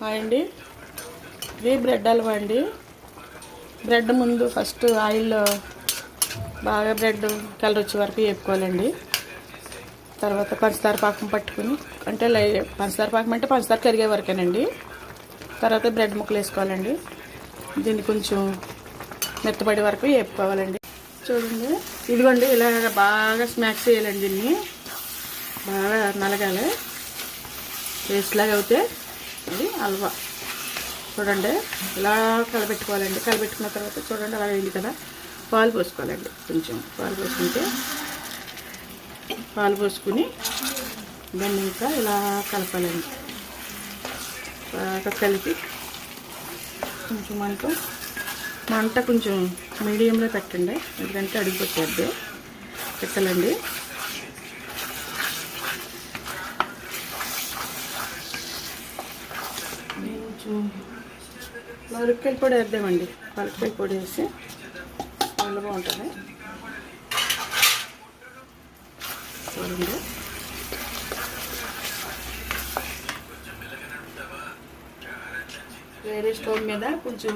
అండి ఇది బ్రెడ్ హల్వా అండి. బ్రెడ్ ముందు ఫస్ట్ ఆయిల్లో బాగా బ్రెడ్ కలర్ వచ్చే వరకు వేపుకోవాలండి. తర్వాత పంచదార పాకం పట్టుకుని అంటే పంచదార పాకం అంటే పంచదార కరిగే వరకేనండి. తర్వాత బ్రెడ్ ముక్కలు వేసుకోవాలండి. దీన్ని కొంచెం మెత్తపడే వరకు వేపుకోవాలండి. చూడండి ఇదిగోండి ఇలా బాగా స్మాక్స్ చేయాలండి. దీన్ని బాగా నలగాలి. పేస్ట్ లాగా అవుతే అది హల్వా. చూడండి ఇలా కలబెట్టుకోవాలండి. కలబెట్టుకున్న తర్వాత చూడండి అలా అయింది కదా, పాలు పోసుకోవాలండి. కొంచెం పాలు పోసుకుంటే పాలు పోసుకుని దాన్ని ఇంకా ఇలా కలపాలండి. బాగా కలిపి కొంచెం మంట కొంచెం మీడియంలో పెట్టండి, ఎందుకంటే అడిగిపోతుంది. పెట్టాలండి. కొంచెం పలుకుకాయల పొడి వేద్దామండి. పలుకుకాయల పొడి వేసి చాలా బాగుంటుంది. చూడండి వేరే స్టవ్ మీద కొంచెం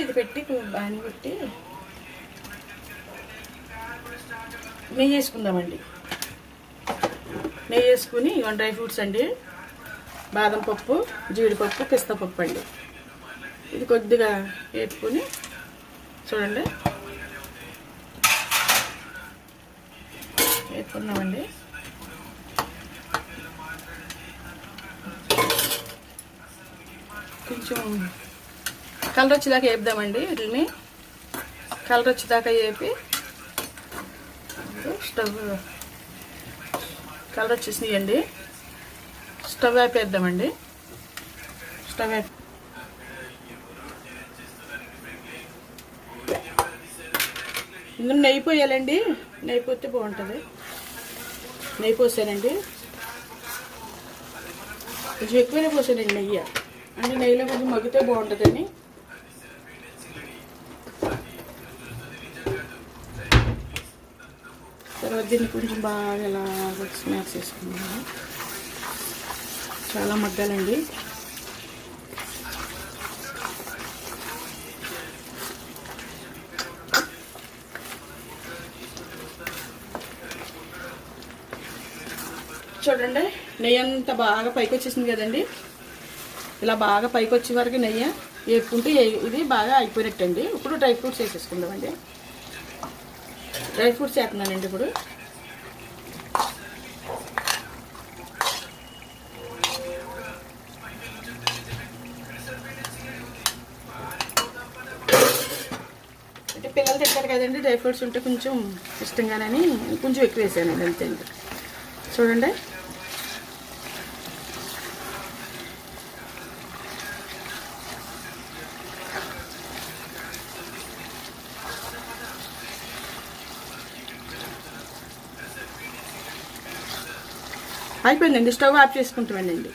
ఇది పెట్టి బాగా పెట్టి నెయ్యి వేసుకుందామండి. నెయ్యి వేసుకుని డ్రై ఫ్రూట్స్ అండి, బాదం పప్పు, జీడిపప్పు, పిస్తా పప్పు అండి. ఇది కొద్దిగా వేపుకొని చూడండి వేసుకున్నామండి. కొంచెం కలర్ వచ్చేదాకా వేపుదామండి. వీటిని కలర్ వచ్చేదాకా వేపి స్టవ్ కలర్ వచ్చేసినాయండి. స్టవ్ వేపేద్దామండి. స్టవ్ వేపి ఇందులో నెయ్యి పోయాలండి. నెయ్యి పోతే బాగుంటుంది. నెయ్యి పోసానండి. కొంచెం ఎక్కువనే పోసానండి నెయ్యి, అంటే నెయ్యిలో కొంచెం మగ్గితే బాగుంటుందని. తర్వాత దీన్ని కొంచెం బాగా ఇలా స్మాక్స్ వేసుకున్నాము. చాలా మగ్గాలండి. చూడండి నెయ్యి అంతా బాగా పైకి వచ్చేసింది కదండి. ఇలా బాగా పైకి వచ్చే వరకు నెయ్యి వేపుకుంటే ఇది బాగా అయిపోయినట్టండి. ఇప్పుడు డ్రై ఫ్రూట్స్ వేసేసుకుందామండి. డ్రై ఫ్రూట్స్ వేస్తున్నానండి. ఇప్పుడు అంటే పిల్లలు తింటారు కదండి, డ్రై ఫ్రూట్స్ ఉంటే కొంచెం ఇష్టంగానని కొంచెం ఎక్కువ వేసానండి అంతే. చూడండి అయిపోయిందండి. స్టవ్ ఆఫ్ చేసుకుంటామండి.